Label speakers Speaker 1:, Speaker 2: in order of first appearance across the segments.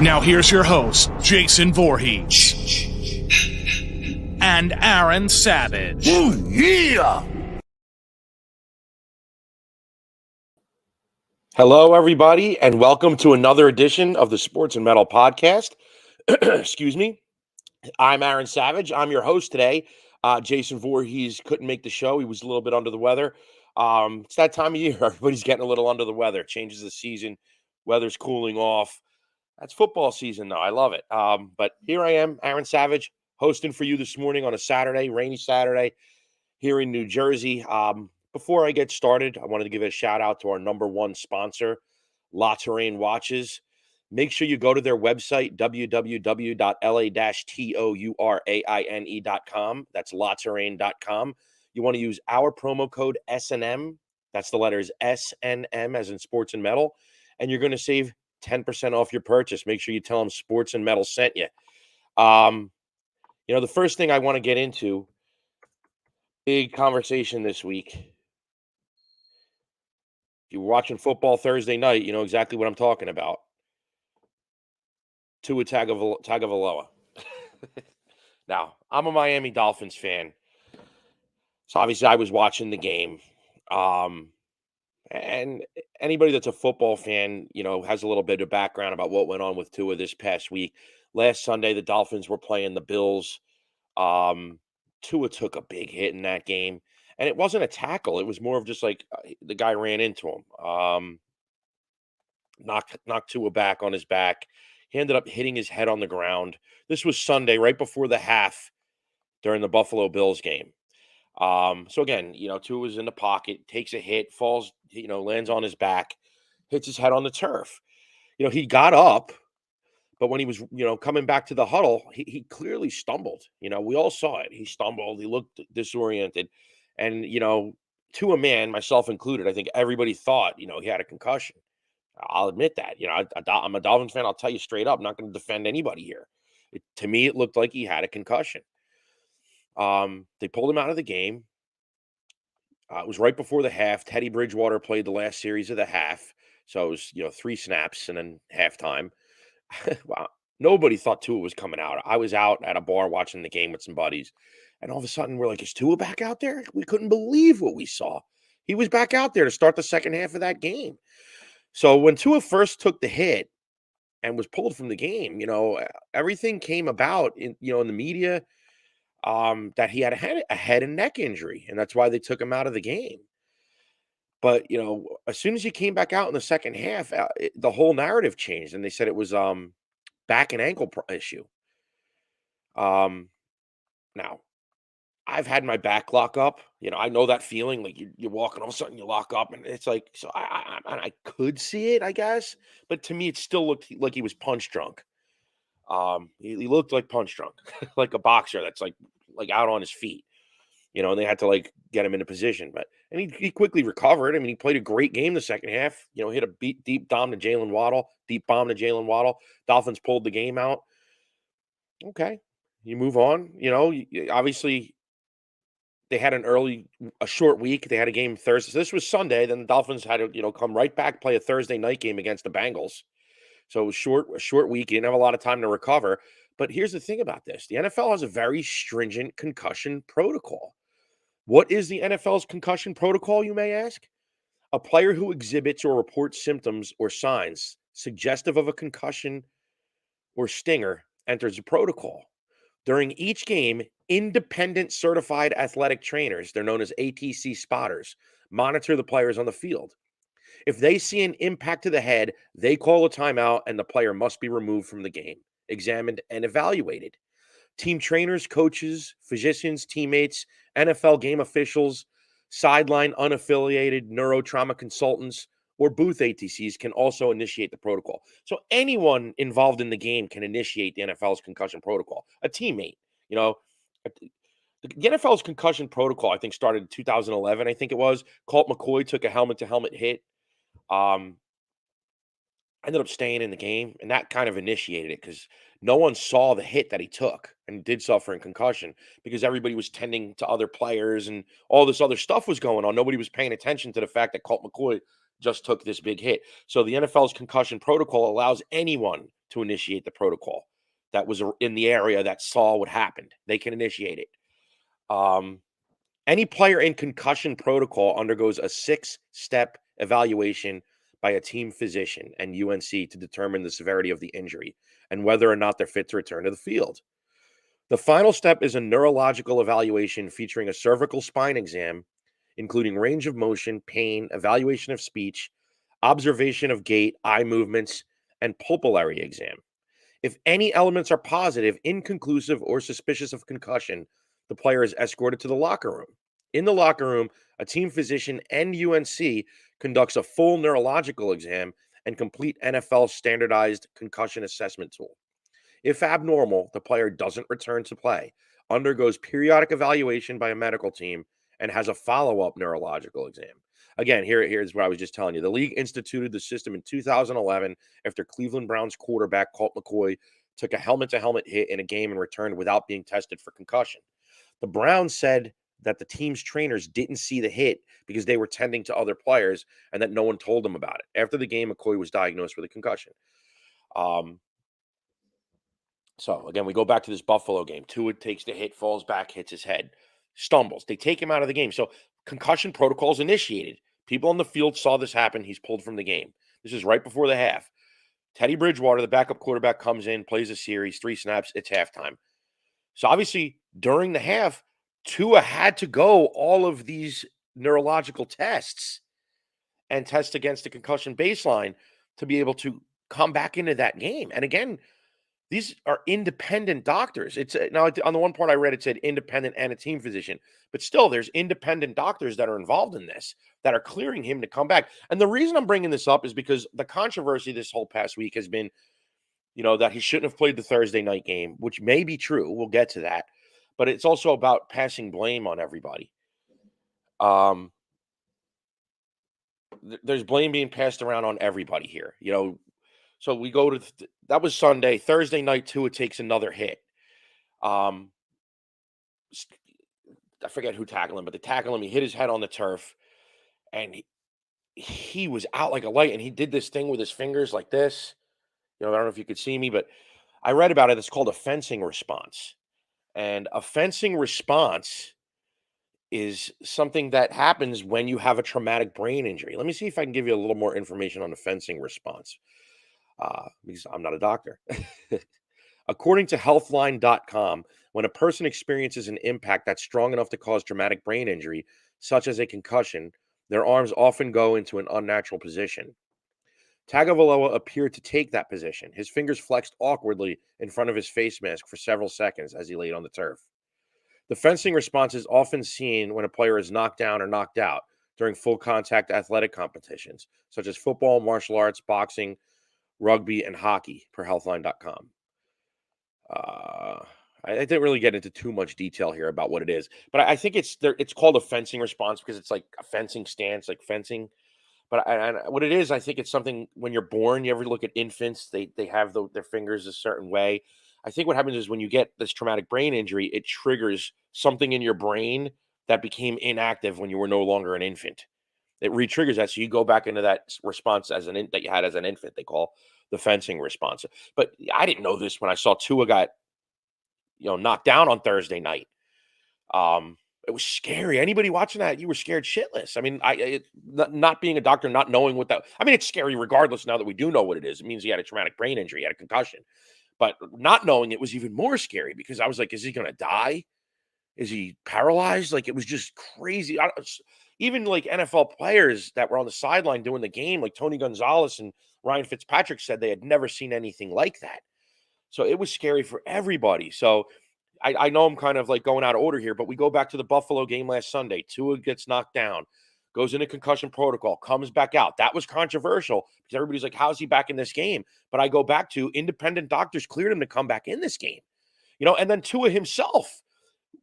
Speaker 1: Now here's your host, Jason Voorhees and Aaron Savage.
Speaker 2: Oh, yeah!
Speaker 3: Hello, everybody, and welcome to another edition of the Sports and Metal Podcast. Excuse me. I'm Aaron Savage. I'm your host today. Jason Voorhees couldn't make the show. He was a little bit under the weather. It's that time of year. Everybody's getting a little under the weather. It changes the season. Weather's cooling off. That's football season, though. I love it. But here I am, Aaron Savage, hosting for you this morning on a Saturday, rainy Saturday here in New Jersey. Before I get started, I wanted to give a shout out to our number one sponsor, La Terrain Watches. Make sure you go to their website, www.la-touraine.com. That's laterrain.com. You want to use our promo code SNM. That's the letters SNM as in Sports and Metal. And you're going to save 10% off your purchase. Make sure you tell them Sports and Metal sent you. The first thing I want to get into, big conversation this week. If you were watching football Thursday night, you know exactly what I'm talking about. Tua Tagovailoa. Now, I'm a Miami Dolphins fan, so obviously I was watching the game. And anybody that's a football fan, has a little bit of background about what went on with Tua this past week. Last Sunday, the Dolphins were playing the Bills. Tua took a big hit in that game. And it wasn't a tackle. It was more of just like the guy ran into him. Knocked Tua back on his back. He ended up hitting his head on the ground. This was Sunday, right before the half during the Buffalo Bills game. So again, Tua was in the pocket, takes a hit, falls, lands on his back, hits his head on the turf. He got up, but when he was, coming back to the huddle, he clearly stumbled. We all saw it. He stumbled. He looked disoriented. And, to a man, myself included, I think everybody thought, he had a concussion. I'll admit that. I'm a Dolphins fan. I'll tell you straight up, I'm not going to defend anybody here. To me, it looked like he had a concussion. They pulled him out of the game. It was right before the half. Teddy Bridgewater played the last series of the half. So it was, 3 snaps and then halftime. Wow. Nobody thought Tua was coming out. I was out at a bar watching the game with some buddies. And all of a sudden, we're like, is Tua back out there? We couldn't believe what we saw. He was back out there to start the second half of that game. So when Tua first took the hit and was pulled from the game, everything came about in the media that he had a head and neck injury. And that's why they took him out of the game. But, as soon as he came back out in the second half, the whole narrative changed. And they said it was back and ankle issue. Now, I've had my back lock up. I know that feeling, like you're walking, all of a sudden you lock up, and it's like, so I could see it, I guess, but to me, it still looked like he was punch drunk. He looked like punch drunk, like a boxer that's like out on his feet, and they had to get him into position. And he quickly recovered. I mean, he played a great game the second half. Hit a deep bomb to Jalen Waddle. Dolphins pulled the game out. Okay, you move on. Obviously. They had a short week. They had a game Thursday. So this was Sunday. Then the Dolphins had to, come right back, play a Thursday night game against the Bengals. So it was a short week. You didn't have a lot of time to recover. But here's the thing about this. The NFL has a very stringent concussion protocol. What is the NFL's concussion protocol, you may ask? A player who exhibits or reports symptoms or signs suggestive of a concussion or stinger enters the protocol. During each game, independent certified athletic trainers, they're known as ATC spotters, monitor the players on the field. If they see an impact to the head, they call a timeout and the player must be removed from the game, examined and evaluated. Team trainers, coaches, physicians, teammates, NFL game officials, sideline unaffiliated neurotrauma consultants, or booth ATCs can also initiate the protocol. So anyone involved in the game can initiate the NFL's concussion protocol. A teammate, the NFL's concussion protocol, I think, started in 2011. I think it was. Colt McCoy took a helmet-to-helmet hit. Ended up staying in the game, and that kind of initiated it because no one saw the hit that he took and did suffer in concussion because everybody was tending to other players and all this other stuff was going on. Nobody was paying attention to the fact that Colt McCoy just took this big hit. So the NFL's concussion protocol allows anyone to initiate the protocol that was in the area that saw what happened. They can initiate it. Any player in concussion protocol undergoes a 6-step evaluation by a team physician and UNC to determine the severity of the injury and whether or not they're fit to return to the field. The final step is a neurological evaluation featuring a cervical spine exam, including range of motion, pain, evaluation of speech, observation of gait, eye movements, and pupillary exam. If any elements are positive, inconclusive, or suspicious of concussion, the player is escorted to the locker room. In the locker room, a team physician and UNC conducts a full neurological exam and complete NFL standardized concussion assessment tool. If abnormal, the player doesn't return to play, undergoes periodic evaluation by a medical team, and has a follow-up neurological exam. Again, here's what I was just telling you. The league instituted the system in 2011 after Cleveland Browns quarterback Colt McCoy took a helmet-to-helmet hit in a game and returned without being tested for concussion. The Browns said that the team's trainers didn't see the hit because they were tending to other players and that no one told them about it. After the game, McCoy was diagnosed with a concussion. So, again, we go back to this Buffalo game. Tua takes the hit, falls back, hits his head, stumbles. They take him out of the game. So, concussion protocols initiated. People on the field saw this happen. He's pulled from the game. This is right before the half. Teddy Bridgewater, the backup quarterback, comes in, plays a series, 3 snaps. It's halftime. So, obviously, during the half, Tua had to go all of these neurological tests and test against the concussion baseline to be able to come back into that game. And again, these are independent doctors. It's now on the one part I read, it said independent and a team physician, but still there's independent doctors that are involved in this that are clearing him to come back. And the reason I'm bringing this up is because the controversy this whole past week has been, that he shouldn't have played the Thursday night game, which may be true. We'll get to that. But it's also about passing blame on everybody. There's blame being passed around on everybody here. So we go to that was Sunday. Thursday night, Tua takes another hit. I forget who tackled him, but they tackle him. He hit his head on the turf, and he was out like a light. And he did this thing with his fingers like this. I don't know if you could see me, but I read about it. It's called a fencing response, and a fencing response is something that happens when you have a traumatic brain injury. Let me see if I can give you a little more information on the fencing response. Because I'm not a doctor. According to healthline.com, when a person experiences an impact that's strong enough to cause traumatic brain injury, such as a concussion, their arms often go into an unnatural position. Tagovailoa appeared to take that position. His fingers flexed awkwardly in front of his face mask for several seconds as he laid on the turf. The fencing response is often seen when a player is knocked down or knocked out during full contact athletic competitions, such as football, martial arts, boxing, rugby, and hockey, per healthline.com. I didn't really get into too much detail here about what it is, but I think it's called a fencing response because it's like a fencing stance, like fencing. But what it is, I think it's something when you're born. You ever look at infants? They have their fingers a certain way. I think what happens is when you get this traumatic brain injury, it triggers something in your brain that became inactive when you were no longer an infant. It re-triggers that, so you go back into that response that you had as an infant. They call the fencing response. But I didn't know this when I saw Tua got knocked down on Thursday night. It was scary. Anybody watching that, you were scared shitless. I mean, not being a doctor, not knowing what that. I mean, it's scary regardless. Now that we do know what it is, it means he had a traumatic brain injury, he had a concussion. But not knowing it was even more scary because I was like, is he going to die? Is he paralyzed? Like, it was just crazy. Even like NFL players that were on the sideline doing the game, like Tony Gonzalez and Ryan Fitzpatrick, said they had never seen anything like that. So it was scary for everybody. So I know I'm kind of like going out of order here, but we go back to the Buffalo game last Sunday. Tua gets knocked down, goes into concussion protocol, comes back out. That was controversial because everybody's like, how's he back in this game? But I go back to independent doctors cleared him to come back in this game. And then Tua himself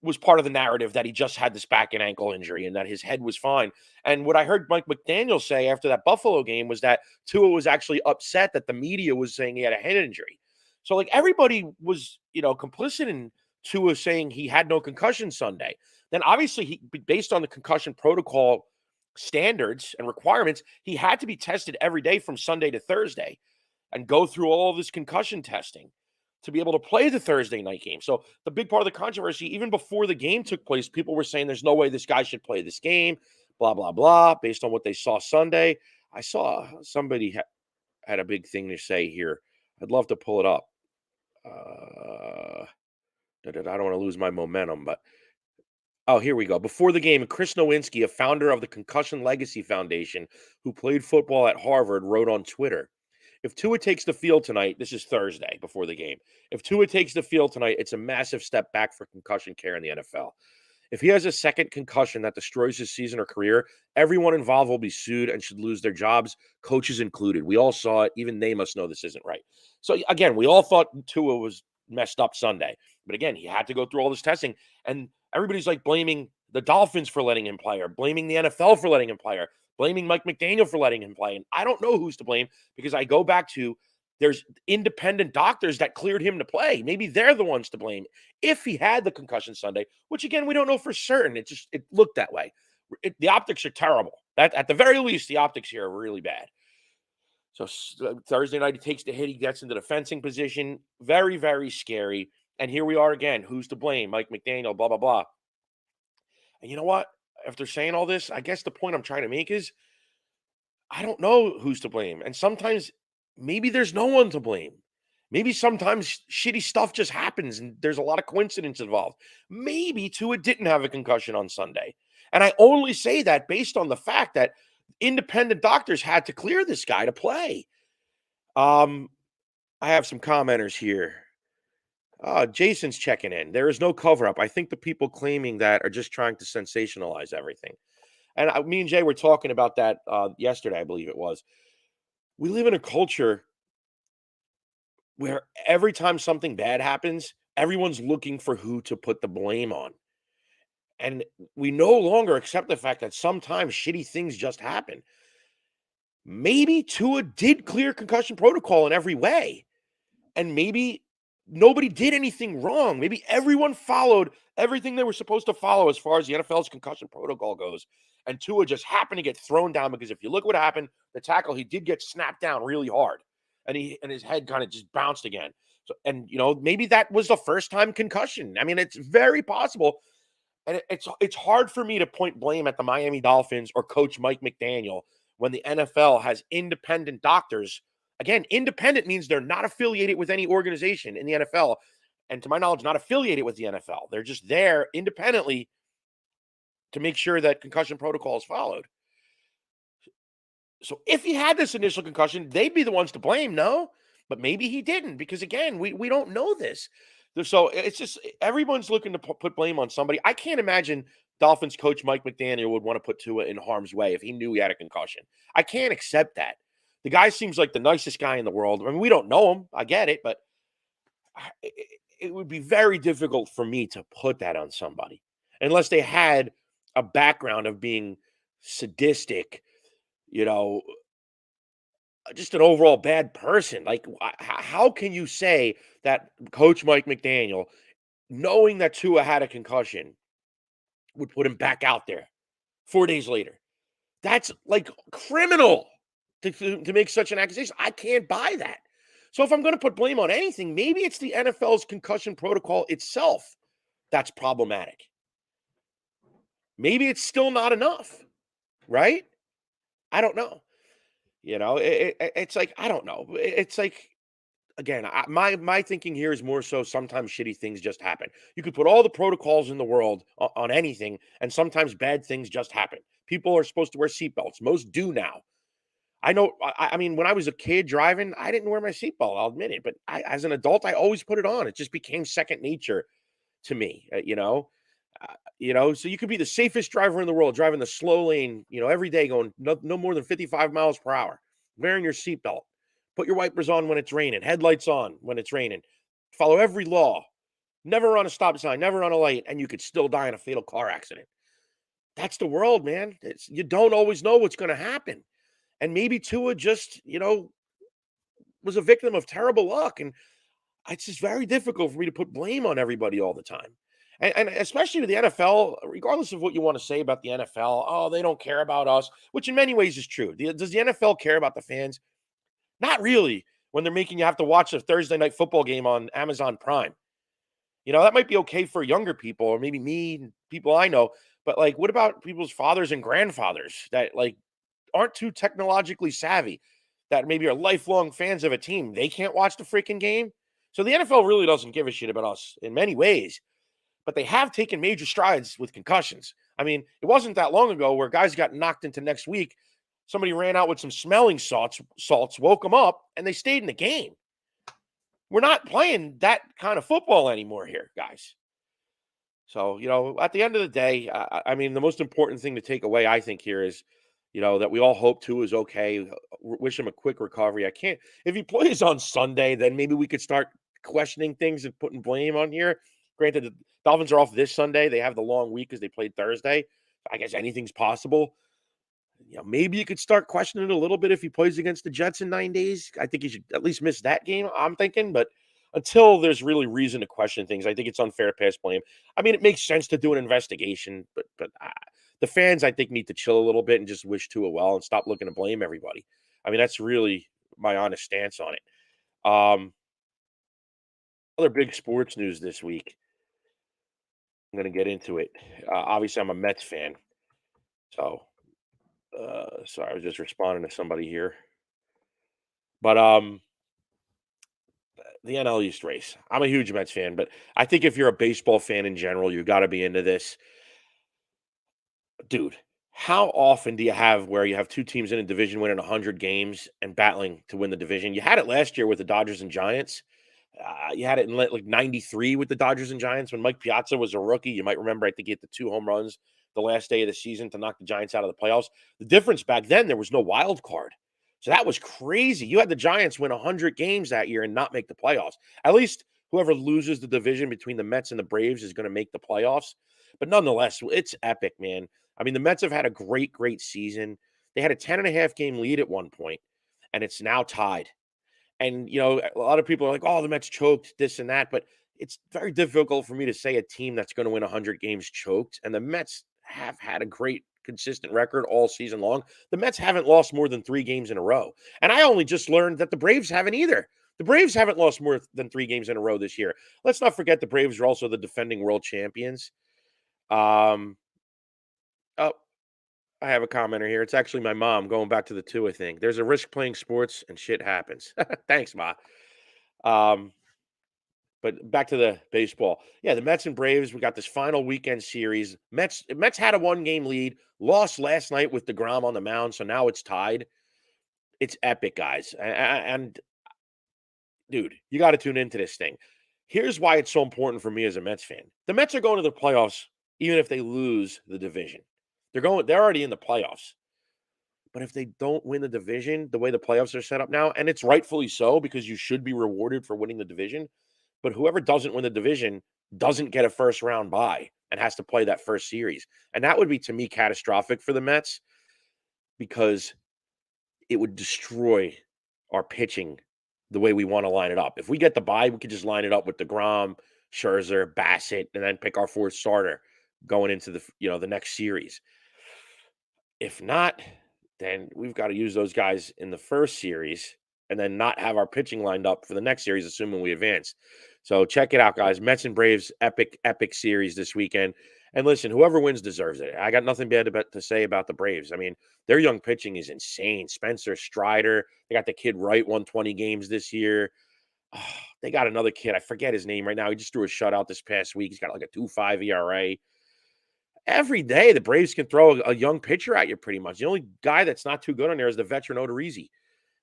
Speaker 3: was part of the narrative that he just had this back and ankle injury and that his head was fine. And what I heard Mike McDaniel say after that Buffalo game was that Tua was actually upset that the media was saying he had a head injury. So like everybody was, complicit in Tua saying he had no concussion Sunday. Then obviously based on the concussion protocol standards and requirements, he had to be tested every day from Sunday to Thursday and go through all this concussion testing to be able to play the Thursday night game. So the big part of the controversy, even before the game took place, people were saying there's no way this guy should play this game, blah, blah, blah, based on what they saw Sunday. I saw somebody had a big thing to say here. I'd love to pull it up. I don't want to lose my momentum, but oh, here we go. Before the game, Chris Nowinski, a founder of the Concussion Legacy Foundation, who played football at Harvard, wrote on Twitter, if Tua takes the field tonight, this is Thursday before the game. If Tua takes the field tonight, it's a massive step back for concussion care in the NFL. If he has a second concussion that destroys his season or career, everyone involved will be sued and should lose their jobs, coaches included. We all saw it. Even they must know this isn't right. So again, we all thought Tua was messed up Sunday. But again, he had to go through all this testing. And everybody's like blaming the Dolphins for letting him play or blaming the NFL for letting him play or blaming Mike McDaniel for letting him play. And I don't know who's to blame because I go back to there's independent doctors that cleared him to play. Maybe they're the ones to blame if he had the concussion Sunday, which again, we don't know for certain. It looked that way. The optics are terrible. That at the very least, the optics here are really bad. So Thursday night, he takes the hit. He gets into the fencing position. Very, very scary. And here we are again. Who's to blame? Mike McDaniel, blah, blah, blah. And you know what? After saying all this, I guess the point I'm trying to make is I don't know who's to blame. And sometimes maybe there's no one to blame. Maybe sometimes shitty stuff just happens and there's a lot of coincidence involved. Maybe Tua didn't have a concussion on Sunday. And I only say that based on the fact that independent doctors had to clear this guy to play. I have some commenters here. Jason's checking in. There is no cover up. I think the people claiming that are just trying to sensationalize everything. And me and Jay were talking about that yesterday, I believe it was. We live in a culture where every time something bad happens, everyone's looking for who to put the blame on. And we no longer accept the fact that sometimes shitty things just happen. Maybe Tua did clear concussion protocol in every way. And maybe nobody did anything wrong. Maybe everyone followed everything they were supposed to follow as far as the NFL's concussion protocol goes. And Tua just happened to get thrown down because if you look what happened, the tackle, he did get snapped down really hard. And his head kind of just bounced again. So, and maybe that was the first time concussion. I mean, it's very possible. And it's hard for me to point blame at the Miami Dolphins or Coach Mike McDaniel when the NFL has independent doctors. Again, independent means they're not affiliated with any organization in the NFL. And to my knowledge, not affiliated with the NFL. They're just there independently to make sure that concussion protocol is followed. So if he had this initial concussion, they'd be the ones to blame, no? But maybe he didn't because, again, we don't know this. So it's just everyone's looking to put blame on somebody. I can't imagine Dolphins coach Mike McDaniel would want to put Tua in harm's way if he knew he had a concussion. I can't accept that. The guy seems like the nicest guy in the world. I mean, we don't know him. I get it, but it would be very difficult for me to put that on somebody unless they had a background of being sadistic, just an overall bad person. Like, how can you say that Coach Mike McDaniel, knowing that Tua had a concussion, would put him back out there 4 days later? That's like criminal to make such an accusation. I can't buy that. So if I'm going to put blame on anything, maybe it's the NFL's concussion protocol itself that's problematic. Maybe it's still not enough, right? I don't know. It's like, I don't know. It's like, again, my thinking here is more so sometimes shitty things just happen. You could put all the protocols in the world on anything, and sometimes bad things just happen. People are supposed to wear seatbelts. Most do now. I know, I mean, when I was a kid driving, I didn't wear my seatbelt, I'll admit it. But as an adult, I always put it on. It just became second nature to me, so you could be the safest driver in the world, driving the slow lane, every day going no more than 55 miles per hour, wearing your seatbelt, put your wipers on when it's raining, headlights on when it's raining, follow every law, never run a stop sign, never run a light, and you could still die in a fatal car accident. That's the world, man. You don't always know what's going to happen. And maybe Tua just, was a victim of terrible luck. And it's just very difficult for me to put blame on everybody all the time. And especially with the NFL, regardless of what you want to say about the NFL, oh, they don't care about us, which in many ways is true. Does the NFL care about the fans? Not really. When they're making you have to watch a Thursday night football game on Amazon Prime, that might be okay for younger people or maybe me, and people I know. But like, what about people's fathers and grandfathers that like aren't too technologically savvy, that maybe are lifelong fans of a team? They can't watch the freaking game. So the NFL really doesn't give a shit about us in many ways, but they have taken major strides with concussions. I mean, it wasn't that long ago where guys got knocked into next week. Somebody ran out with some smelling salts, woke them up, and they stayed in the game. We're not playing that kind of football anymore here, guys. So, at the end of the day, I mean, the most important thing to take away, I think, here is, that we all hope Tua is okay. Wish him a quick recovery. If he plays on Sunday, then maybe we could start questioning things and putting blame on here. Granted, the Dolphins are off this Sunday. They have the long week because they played Thursday. I guess anything's possible. Maybe you could start questioning it a little bit if he plays against the Jets in 9 days. I think he should at least miss that game, I'm thinking. But until there's really reason to question things, I think it's unfair to pass blame. I mean, it makes sense to do an investigation, but the fans, I think, need to chill a little bit and just wish Tua well and stop looking to blame everybody. I mean, that's really my honest stance on it. Other big sports news this week. I'm going to get into it. Obviously, I'm a Mets fan. So, sorry, I was just responding to somebody here. But the NL East race. I'm a huge Mets fan, but I think if you're a baseball fan in general, you got to be into this. Dude, how often do you have where you have two teams in a division winning 100 games and battling to win the division? You had it last year with the Dodgers and Giants. You had it in like 93 with the Dodgers and Giants when Mike Piazza was a rookie. You might remember, I think he hit the 2 home runs the last day of the season to knock the Giants out of the playoffs. The difference back then, there was no wild card. So that was crazy. You had the Giants win 100 games that year and not make the playoffs. At least whoever loses the division between the Mets and the Braves is going to make the playoffs. But nonetheless, it's epic, man. I mean, the Mets have had a great, great season. They had a 10.5 game lead at one point, and it's now tied. And, a lot of people are like, oh, the Mets choked, this and that. But it's very difficult for me to say a team that's going to win 100 games choked. And the Mets have had a great, consistent record all season long. The Mets haven't lost more than 3 games in a row. And I only just learned that the Braves haven't either. The Braves haven't lost more than 3 games in a row this year. Let's not forget the Braves are also the defending world champions. Oh, I have a commenter here. It's actually my mom going back to the Tua thing. There's a risk playing sports and shit happens. Thanks, Ma. But back to the baseball. Yeah, the Mets and Braves, we got this final weekend series. Mets had a 1-game lead, lost last night with DeGrom on the mound, so now it's tied. It's epic, guys. And dude, you got to tune into this thing. Here's why it's so important for me as a Mets fan. The Mets are going to the playoffs even if they lose the division. They're already in the playoffs. But if they don't win the division, the way the playoffs are set up now, and it's rightfully so because you should be rewarded for winning the division, but whoever doesn't win the division doesn't get a first round bye and has to play that first series. And that would be, to me, catastrophic for the Mets because it would destroy our pitching the way we want to line it up. If we get the bye, we could just line it up with DeGrom, Scherzer, Bassett, and then pick our 4th starter going into the next series. If not, then we've got to use those guys in the first series and then not have our pitching lined up for the next series, assuming we advance. So check it out, guys. Mets and Braves, epic, epic series this weekend. And listen, whoever wins deserves it. I got nothing bad to say about the Braves. I mean, their young pitching is insane. Spencer Strider, they got the kid Wright, won 20 games this year. Oh, they got another kid. I forget his name right now. He just threw a shutout this past week. He's got like a 2.5 ERA. Every day, the Braves can throw a young pitcher at you pretty much. The only guy that's not too good on there is the veteran Odorizzi.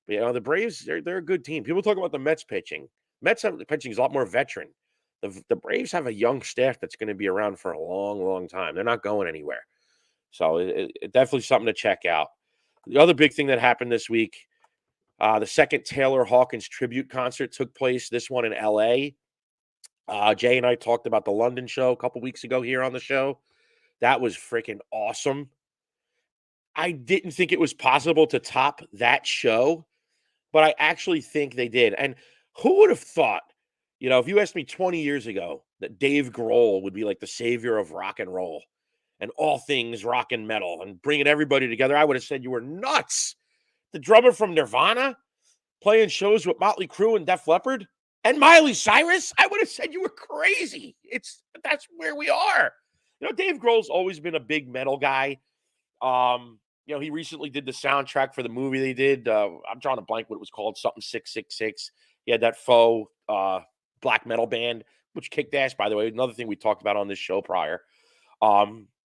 Speaker 3: But, the Braves, they're a good team. People talk about the Mets pitching. The pitching is a lot more veteran. The Braves have a young staff that's going to be around for a long, long time. They're not going anywhere. So it definitely something to check out. The other big thing that happened this week, the second Taylor Hawkins tribute concert took place, this one in L.A. Jay and I talked about the London show a couple weeks ago here on the show. That was freaking awesome. I didn't think it was possible to top that show, but I actually think they did. And who would have thought, if you asked me 20 years ago that Dave Grohl would be like the savior of rock and roll and all things rock and metal and bringing everybody together, I would have said you were nuts. The drummer from Nirvana playing shows with Motley Crue and Def Leppard and Miley Cyrus, I would have said you were crazy. That's where we are. Dave Grohl's always been a big metal guy. He recently did the soundtrack for the movie they did. I'm drawing a blank what it was called, something 666. He had that faux black metal band, which kicked ass, by the way. Another thing we talked about on this show prior.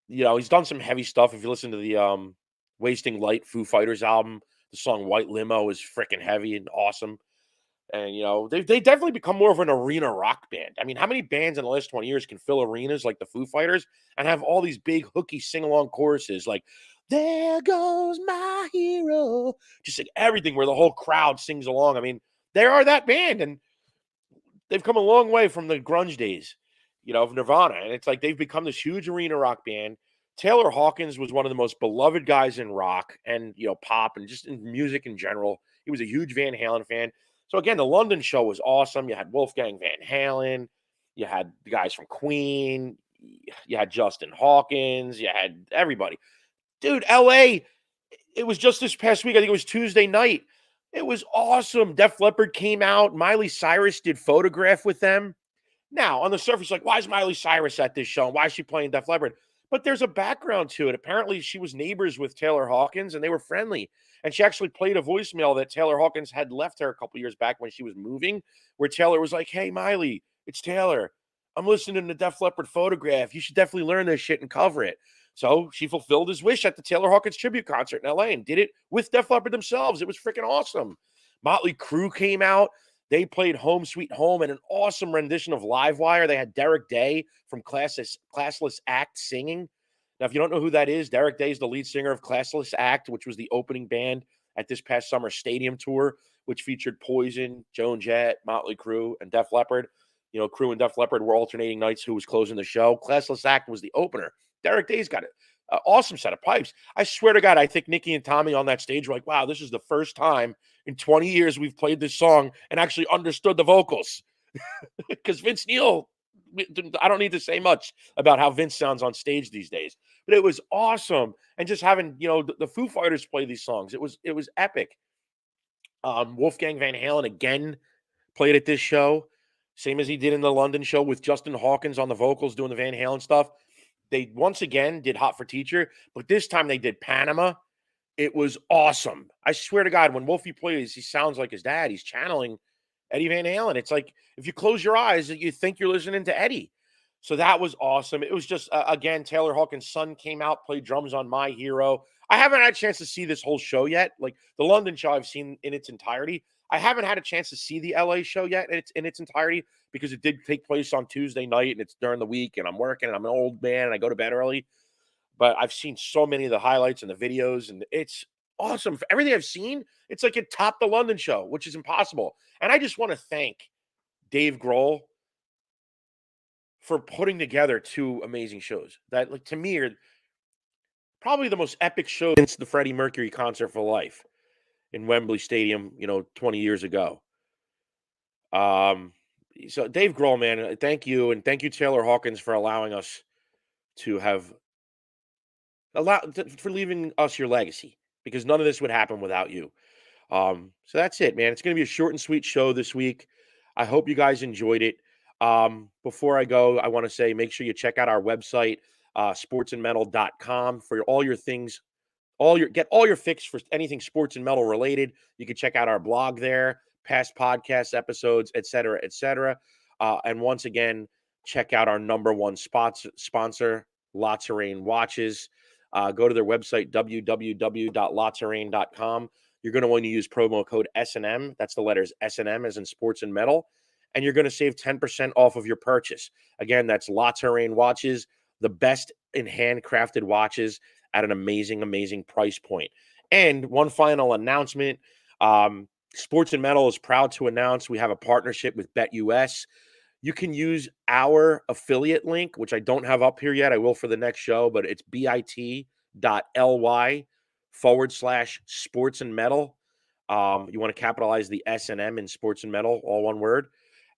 Speaker 3: He's done some heavy stuff. If you listen to the Wasting Light Foo Fighters album, the song White Limo is freaking heavy and awesome. And, they definitely become more of an arena rock band. I mean, how many bands in the last 20 years can fill arenas like the Foo Fighters and have all these big hooky sing-along choruses like, there goes my hero, just like everything where the whole crowd sings along. I mean, they are that band, and they've come a long way from the grunge days, of Nirvana. And it's like they've become this huge arena rock band. Taylor Hawkins was one of the most beloved guys in rock and, pop and just in music in general. He was a huge Van Halen fan. So again, the London show was awesome. You had Wolfgang Van Halen. You had the guys from Queen. You had Justin Hawkins. You had everybody. Dude, LA, it was just this past week. I think it was Tuesday night. It was awesome. Def Leppard came out. Miley Cyrus did Photograph with them. Now, on the surface, like, why is Miley Cyrus at this show? Why is she playing Def Leppard? But there's a background to it. Apparently, she was neighbors with Taylor Hawkins, and they were friendly. And she actually played a voicemail that Taylor Hawkins had left her a couple years back when she was moving, where Taylor was like, hey, Miley, it's Taylor. I'm listening to Def Leppard Photograph. You should definitely learn this shit and cover it. So she fulfilled his wish at the Taylor Hawkins tribute concert in LA and did it with Def Leppard themselves. It was freaking awesome. Motley Crue came out. They played Home Sweet Home and an awesome rendition of Livewire. They had Derek Day from Classless Act singing. Now, if you don't know who that is, Derek Day is the lead singer of Classless Act, which was the opening band at this past summer stadium tour, which featured Poison, Joan Jett, Motley Crue, and Def Leppard. Crue and Def Leppard were alternating nights who was closing the show. Classless Act was the opener. Derek Day's got an awesome set of pipes. I swear to God, I think Nikki and Tommy on that stage were like, wow, this is the first time in 20 years we've played this song and actually understood the vocals. Because Vince Neil, I don't need to say much about how Vince sounds on stage these days. But it was awesome. And just having, the Foo Fighters play these songs, it was epic. Wolfgang Van Halen again played at this show, same as he did in the London show with Justin Hawkins on the vocals doing the Van Halen stuff. They once again did Hot for Teacher, but this time they did Panama. It was awesome. I swear to God, when Wolfie plays, he sounds like his dad. He's channeling Eddie Van Halen. It's like if you close your eyes, you think you're listening to Eddie. So that was awesome. It was just, again, Taylor Hawkins' son came out, played drums on My Hero. I haven't had a chance to see this whole show yet. Like the London show I've seen in its entirety. I haven't had a chance to see the LA show yet in its entirety because it did take place on Tuesday night and it's during the week and I'm working and I'm an old man and I go to bed early. But I've seen so many of the highlights and the videos and it's awesome. For everything I've seen, it's like it topped the London show, which is impossible. And I just want to thank Dave Grohl for putting together two amazing shows that, like, to me are probably the most epic show since the Freddie Mercury Concert for Life in Wembley Stadium, 20 years ago. So Dave Grohl, man, thank you. And thank you, Taylor Hawkins, for allowing us to for leaving us your legacy, because none of this would happen without you. So that's it, man. It's going to be a short and sweet show this week. I hope you guys enjoyed it. Before I go, I want to say, make sure you check out our website, sportsandmetal.com, for all your things, get all your fix for anything sports and metal related. You can check out our blog there, past podcast episodes, et cetera, et cetera. And once again, check out our number one sponsor, La Terrain Watches. Go to their website, www.laterrain.com. You're going to want to use promo code S&M. That's the letters S&M as in sports and metal. And you're going to save 10% off of your purchase. Again, that's La Terrain Watches, the best in handcrafted watches at an amazing, amazing price point. And one final announcement. Sports and Metal is proud to announce we have a partnership with BetUS. You can use our affiliate link, which I don't have up here yet. I will for the next show, but it's bit.ly/sports and metal. You want to capitalize the S&M in sports and metal, all one word.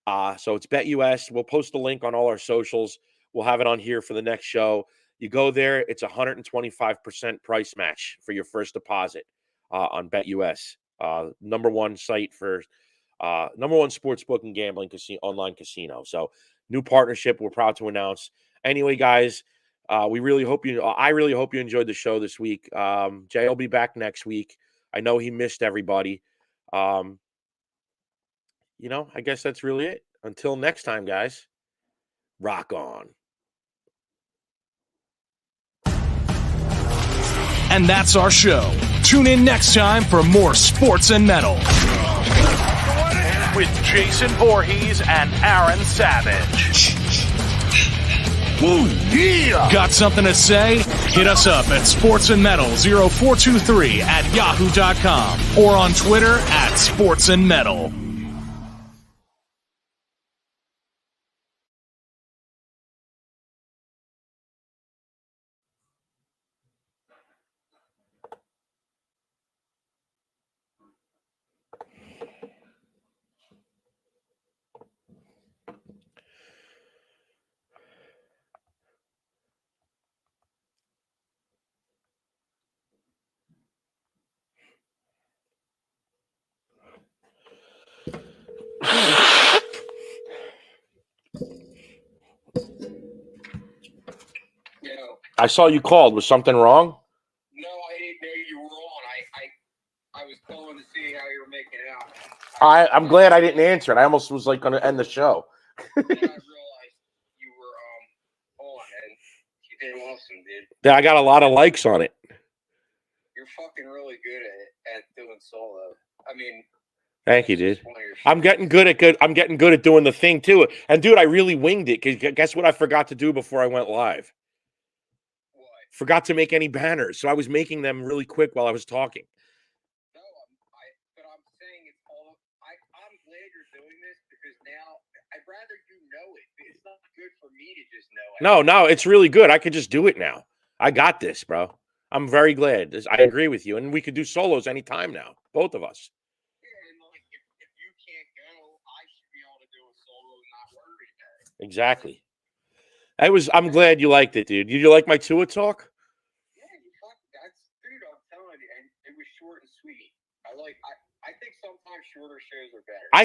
Speaker 3: So it's BetUS. We'll post the link on all our socials. We'll have it on here for the next show. You go there, it's 125% price match for your first deposit on BetUS. Number one site for number one sports book and gambling online casino. So new partnership we're proud to announce. Anyway, guys, we really hope you. I really hope you enjoyed the show this week. Jay will be back next week. I know he missed everybody. I guess that's really it. Until next time, guys. Rock on.
Speaker 1: And that's our show. Tune in next time for more Sports and Metal with Jason Voorhees and Aaron Savage. Ooh, yeah! Got something to say? Hit us up at sportsandmetal0423@yahoo.com or on Twitter @sportsandmetal. I saw you called. Was something wrong?
Speaker 2: No, I didn't know you were on. I was calling to see how you were making it out.
Speaker 3: I'm glad I didn't answer it. I almost was like going to end the show.
Speaker 2: Then I realized you were on, and you did awesome, dude.
Speaker 3: Yeah, I got a lot of likes on it.
Speaker 2: You're fucking really good at doing solo. I mean,
Speaker 3: thank you, dude. I'm getting good at doing the thing too. And dude, I really winged it. Cause guess what I forgot to do before I went live?
Speaker 2: What?
Speaker 3: Forgot to make any banners, so I was making them really quick while I was talking.
Speaker 2: No, but I'm saying it's all. I'm glad you're doing this because now I'd rather you know it. It's not good for me to just know it.
Speaker 3: No, it's really good. I could just do it now. I got this, bro. I'm very glad. I agree with you, and we could do solos anytime now, both of us.
Speaker 2: If you can't go, I should be able to do a solo and not worry about it.
Speaker 3: Exactly. I'm glad you liked it, dude. Did you like my Tua talk?
Speaker 2: Yeah, dude, I'm telling you, and it was short and sweet. I think sometimes shorter shows are better.
Speaker 3: I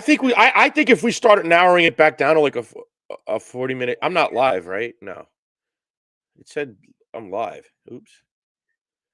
Speaker 3: think if we started narrowing it back down to like a 40-minute, I'm not live, right? No. It said I'm live. Oops.